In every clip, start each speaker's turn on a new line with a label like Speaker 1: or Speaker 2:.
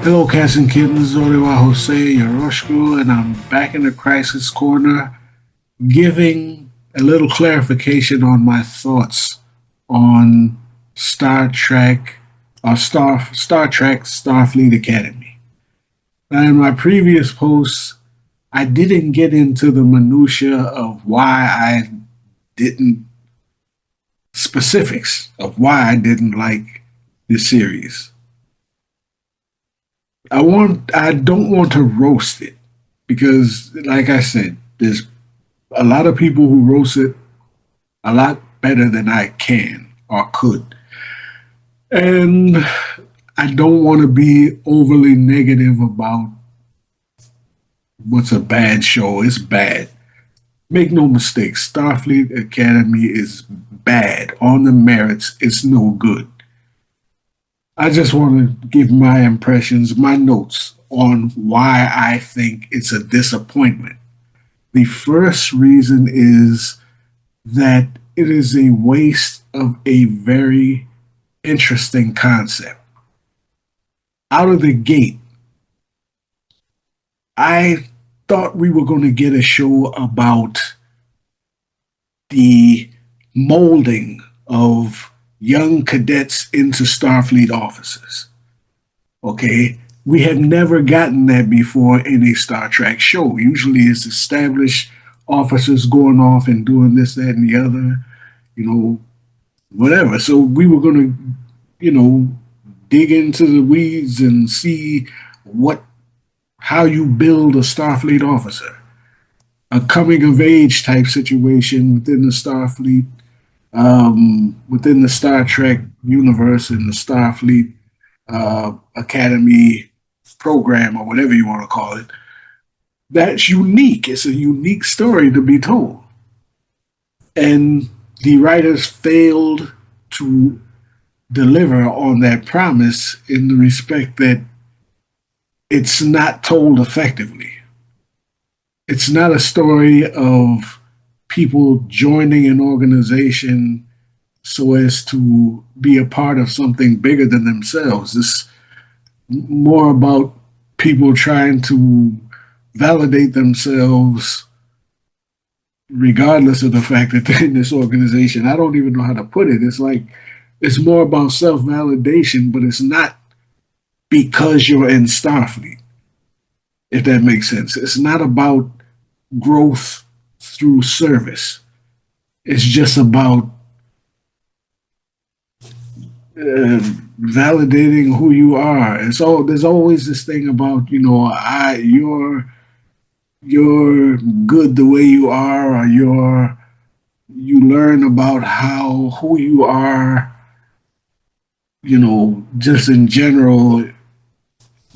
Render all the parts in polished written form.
Speaker 1: Hello, cats and kittens. Oriwa Jose Yoroshko, and I'm back in the crisis corner, giving a little clarification on my thoughts on Star Trek or Star Trek Starfleet Academy. Now, in my previous posts, I didn't get into the minutia of why I didn't specifics of why I didn't like this series. I don't want to roast it because, like I said, there's a lot of people who roast it a lot better than I can or could. And I don't want to be overly negative about what's a bad show. It's bad. Make no mistake, Starfleet Academy is bad. On the merits, it's no good. I just want to give my impressions, my notes on why I think it's a disappointment. The first reason is that it is a waste of a very interesting concept. Out of the gate, I thought we were going to get a show about the molding of young cadets into Starfleet officers. Okay, we have never gotten that before in a Star Trek show. Usually it's established officers going off and doing this, that, and the other, you know, whatever. So we were going to, dig into the weeds and see what how you build a Starfleet officer. A coming of age type situation within the Starfleet, within the Star Trek universe and the Starfleet Academy program or whatever you want to call it. That's unique. It's a unique story to be told. And the writers failed to deliver on that promise in the respect that it's not told effectively. It's not a story of people joining an organization so as to be a part of something bigger than themselves. It's more about people trying to validate themselves regardless of the fact that they're in this organization. I don't even know how to put it. It's like it's more about self-validation, but it's not because you're in Starfleet, if that makes sense. It's not about growth through service. It's just about validating who you are. And so there's always this thing about, you're good the way you are, or you learn about how who you are, just in general,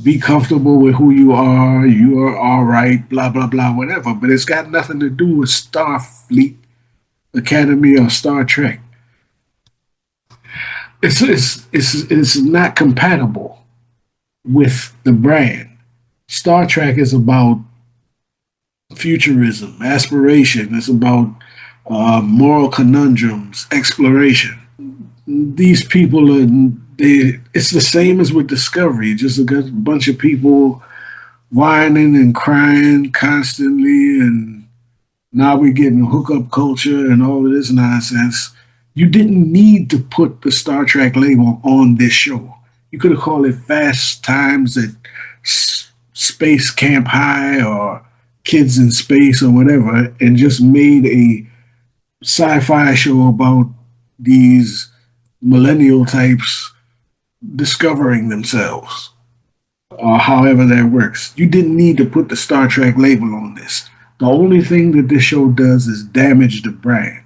Speaker 1: be comfortable with who you are, you're all right, blah, blah, blah, whatever. But it's got nothing to do with Starfleet Academy or Star Trek. It's not compatible with the brand. Star Trek is about futurism, aspiration. It's about moral conundrums, exploration. These people are it's the same as with Discovery, just a bunch of people whining and crying constantly, and now we're getting hookup culture and all of this nonsense. You didn't need to put the Star Trek label on this show. You could have called it Fast Times at Space Camp High or Kids in Space or whatever, and just made a sci-fi show about these millennial types discovering themselves, or however that works. You didn't need to put the Star Trek label on this. The only thing that this show does is damage the brand.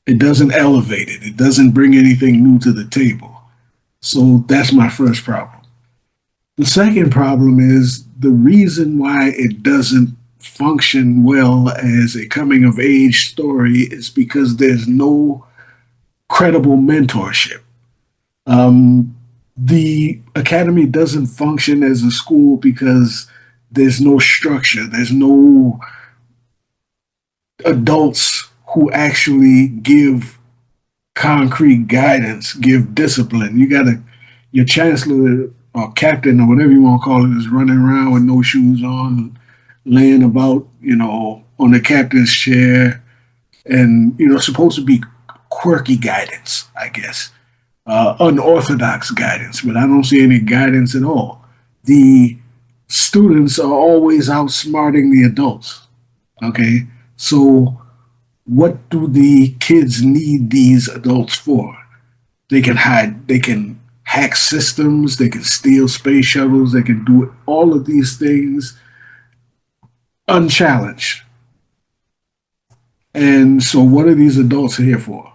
Speaker 1: It doesn't elevate it. It doesn't bring anything new to the table. So that's my first problem. The second problem is the reason why it doesn't function well as a coming of age story is because there's no credible mentorship. The academy doesn't function as a school because there's no structure. There's no adults who actually give concrete guidance, give discipline. Your chancellor or captain or whatever you want to call it is running around with no shoes on, laying about, on the captain's chair, and supposed to be quirky guidance, I guess, unorthodox guidance, but I don't see any guidance at all. The students are always outsmarting the adults. Okay, so what do the kids need these adults for? They can hide, they can hack systems, they can steal space shuttles, they can do all of these things unchallenged. And so, what are these adults here for?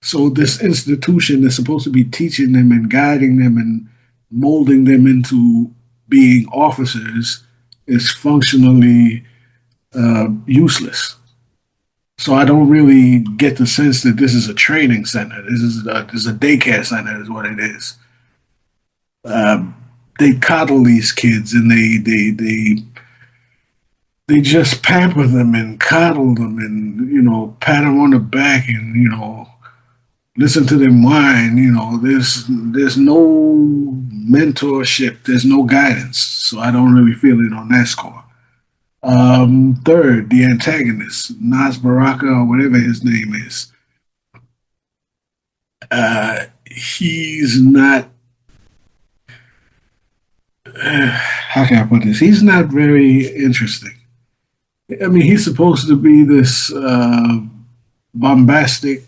Speaker 1: So, this institution that's supposed to be teaching them and guiding them and molding them into being officers is functionally useless. So I don't really get the sense that this is a training center. This is a daycare center, is what it is. Um, they coddle these kids and they just pamper them and coddle them and pat them on the back and listen to them whine. There's no mentorship. There's no guidance. So I don't really feel it on that score. Third, the antagonist, Nas Baraka or whatever his name is. He's not. How can I put this? He's not very interesting. I mean, he's supposed to be this bombastic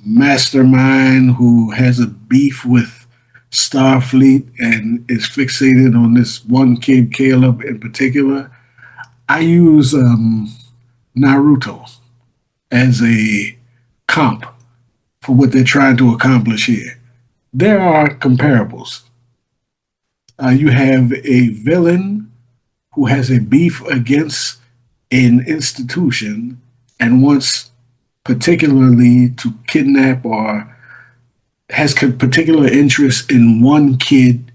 Speaker 1: mastermind who has a beef with Starfleet and is fixated on this one kid, Caleb, in particular. I use Naruto as a comp for what they're trying to accomplish here. There are comparables. You have a villain who has a beef against an institution and wants particularly to kidnap or has particular interest in one kid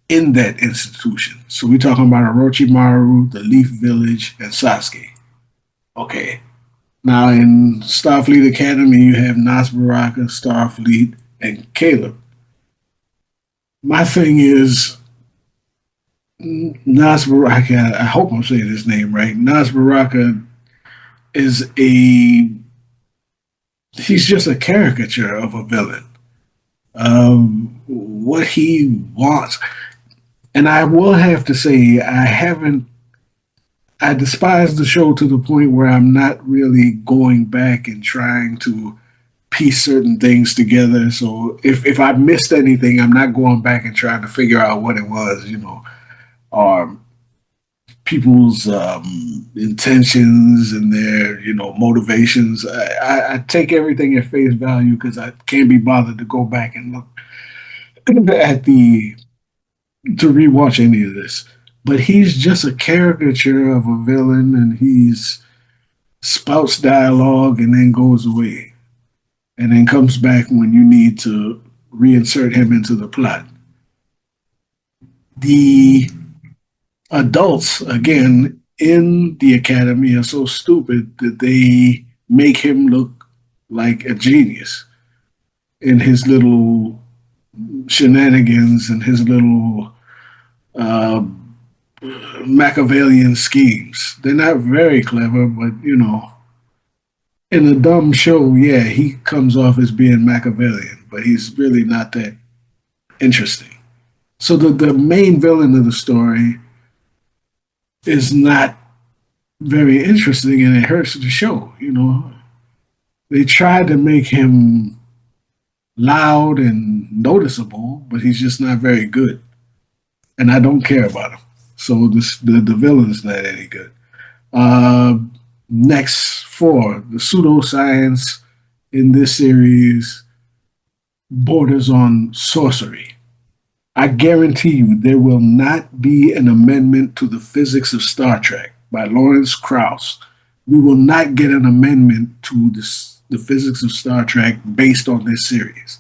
Speaker 1: in that institution. So we're talking about Orochimaru, the Leaf Village, and Sasuke. Okay. Now in Starfleet Academy, you have Nas Baraka, Starfleet, and Caleb. My thing is, Nas Baraka, I hope I'm saying his name right. Nas Baraka is he's just a caricature of a villain. What he wants, and I will have to say, I despise the show to the point where I'm not really going back and trying to piece certain things together. So if I missed anything, I'm not going back and trying to figure out what it was, or people's intentions and their, motivations. I take everything at face value because I can't be bothered to go back and look at to rewatch any of this. But he's just a caricature of a villain, and he's spouts dialogue and then goes away, and then comes back when you need to reinsert him into the plot. The adults, again, in the academy are so stupid that they make him look like a genius in his little shenanigans and his little uh, Machiavellian schemes. They're not very clever, but in a dumb show, yeah, he comes off as being Machiavellian, but he's really not that interesting. So the main villain of the story is not very interesting, and it hurts the show. They tried to make him loud and noticeable, but he's just not very good, and I don't care about him. So the villain's not any good. Uh, Next, four, the pseudoscience in this series borders on sorcery. I guarantee you there will not be an amendment to the physics of Star Trek by Lawrence Krauss. We will not get an amendment to the physics of Star Trek based on this series.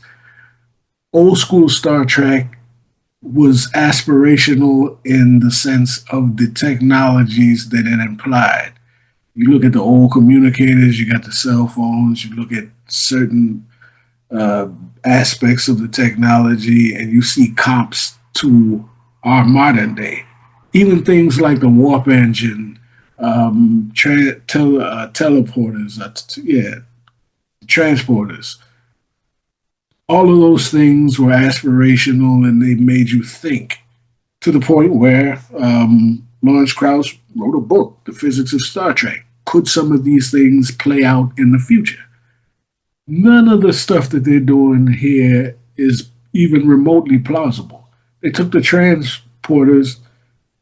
Speaker 1: Old school Star Trek was aspirational in the sense of the technologies that it implied. You look at the old communicators, you got the cell phones, you look at certain uh, aspects of the technology, and you see comps to our modern day. Even things like the warp engine, teleporters, transporters. All of those things were aspirational, and they made you think to the point where Lawrence Krauss wrote a book, The Physics of Star Trek. Could some of these things play out in the future? None of the stuff that they're doing here is even remotely plausible. They took the transporters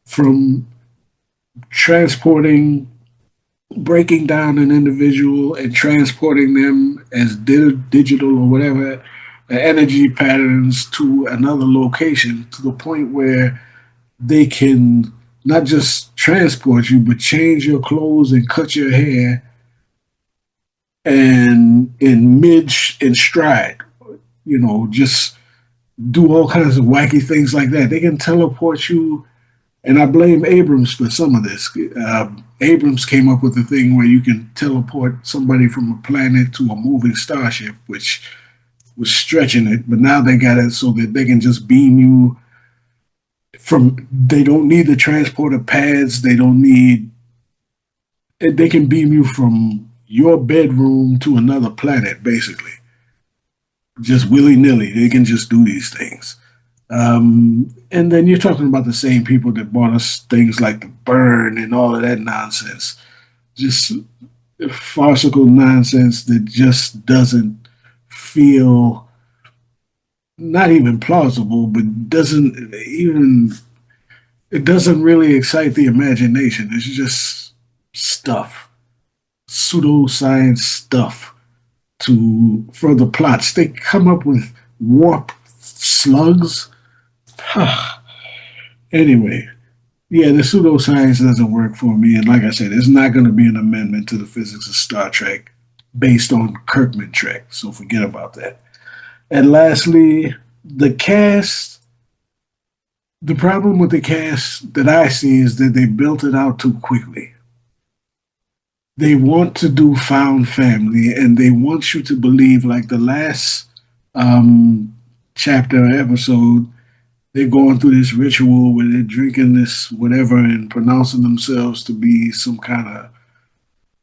Speaker 1: from transporting, breaking down an individual and transporting them as digital or whatever energy patterns to another location to the point where they can not just transport you, but change your clothes and cut your hair and in stride, just do all kinds of wacky things like that. They can teleport you, and I blame Abrams for some of this. Abrams came up with a thing where you can teleport somebody from a planet to a moving starship, which was stretching it. But now they got it so that they can just beam you from. They don't need the transporter pads. They don't need. They can beam you from your bedroom to another planet, basically, just willy nilly. They can just do these things. And then you're talking about the same people that bought us things like the burn and all of that nonsense. Just farcical nonsense that just doesn't feel not even plausible, but doesn't even it doesn't really excite the imagination. It's just stuff, pseudoscience stuff to further plots. They come up with warp slugs. Anyway, yeah, the pseudoscience doesn't work for me. And like I said, it's not going to be an amendment to the physics of Star Trek based on Kirkman Trek. So forget about that. And lastly, the cast. The problem with the cast that I see is that they built it out too quickly. They want to do found family, and they want you to believe, like the last chapter episode, they're going through this ritual where they're drinking this whatever and pronouncing themselves to be some kind of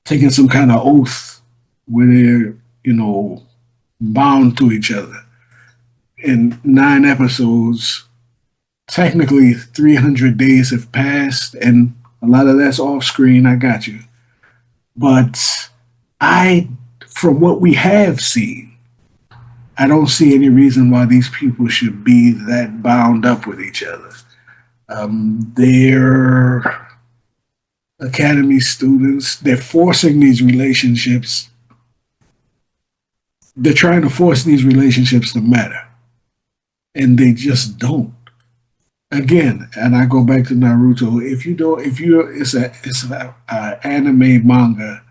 Speaker 1: taking some kind of oath where they're, bound to each other. In 9 episodes, technically 300 days have passed, and a lot of that's off screen. I got you. But I, from what we have seen, I don't see any reason why these people should be that bound up with each other. They're academy students. They're forcing these relationships. They're trying to force these relationships to matter, and they just don't. Again, and I go back to Naruto. If you don't, if you it's a anime manga.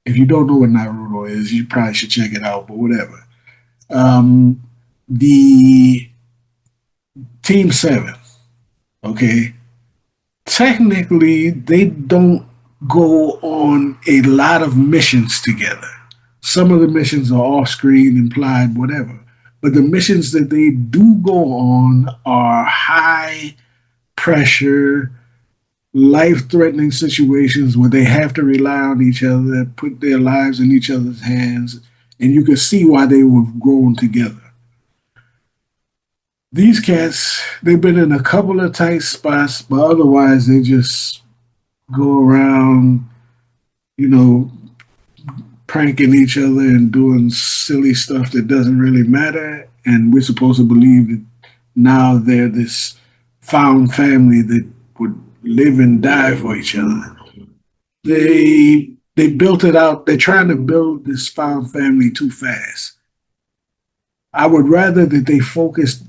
Speaker 1: If you don't know what Naruto is, you probably should check it out. But whatever. Um, the Team Seven. Okay, technically they don't go on a lot of missions together. Some of the missions are off screen, implied, whatever. But the missions that they do go on are high pressure, life threatening situations where they have to rely on each other, put their lives in each other's hands, and you can see why they were grown together. These cats, they've been in a couple of tight spots, but otherwise they just go around, you know, pranking each other and doing silly stuff that doesn't really matter. And we're supposed to believe that now they're this found family that would live and die for each other. They built it out. They're trying to build this found family too fast. I would rather that they focused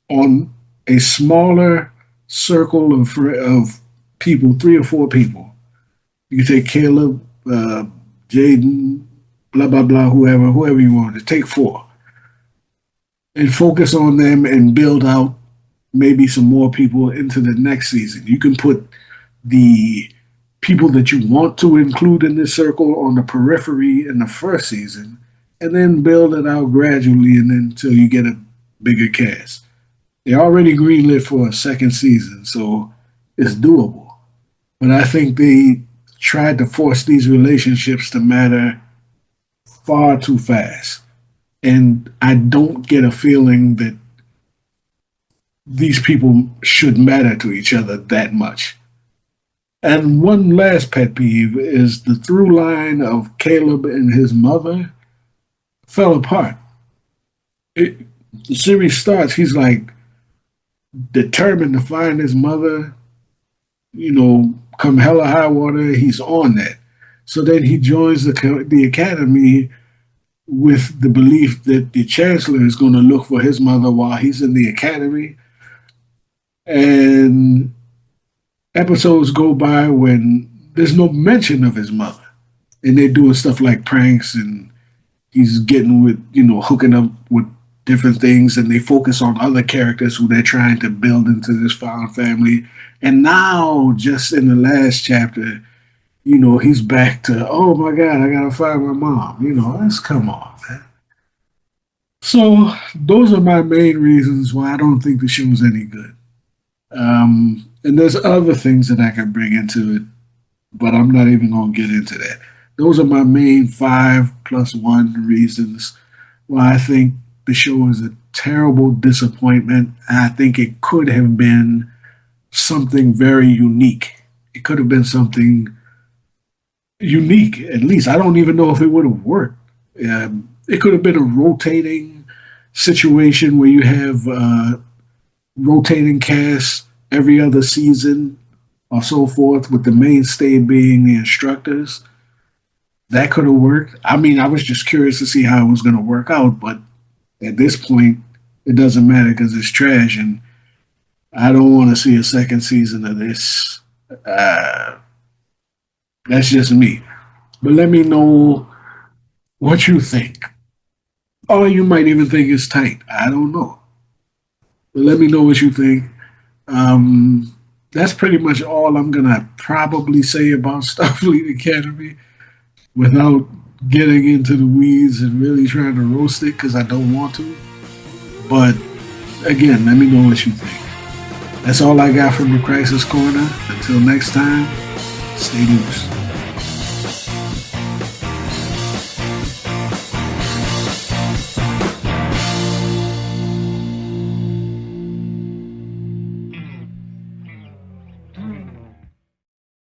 Speaker 1: on a smaller circle of people, 3 or 4 people. You take Caleb, Jaden, blah blah blah, whoever you want to take 4, and focus on them and build out maybe some more people into the next season. You can put the people that you want to include in this circle on the periphery in the first season, and then build it out gradually, and then until you get a bigger cast. They already greenlit for a second season, so it's doable. But I think they tried to force these relationships to matter far too fast. And I don't get a feeling that these people should matter to each other that much. And one last pet peeve is the through line of Caleb and his mother fell apart. It, the series starts, he's like determined to find his mother, come hell or high water, he's on that. So then he joins the academy with the belief that the chancellor is going to look for his mother while he's in the academy. And episodes go by when there's no mention of his mother. And they're doing stuff like pranks, and he's getting with, hooking up with different things, and they focus on other characters who they're trying to build into this found family. And now, just in the last chapter, he's back to, oh my God, I gotta find my mom. Let's come on, man. So those are my main reasons why I don't think the show's any good. And there's other things that I can bring into it, but I'm not even gonna get into that. Those are my main 5+1 reasons why I think the show is a terrible disappointment. I think it could have been something very unique. It could have been something unique, at least. I don't even know if it would have worked. It could have been a rotating situation where you have rotating cast every other season or so forth, with the mainstay being the instructors. That could have worked. I mean, I was just curious to see how it was going to work out, but at this point, it doesn't matter because it's trash, and I don't want to see a second season of this. That's just me. But let me know what you think. Or you might even think it's tight. I don't know. But let me know what you think. That's pretty much all I'm going to probably say about Starfleet Academy without getting into the weeds and really trying to roast it because I don't want to. But again, let me know what you think. That's all I got from the Crisis Corner. Until next time, stay loose.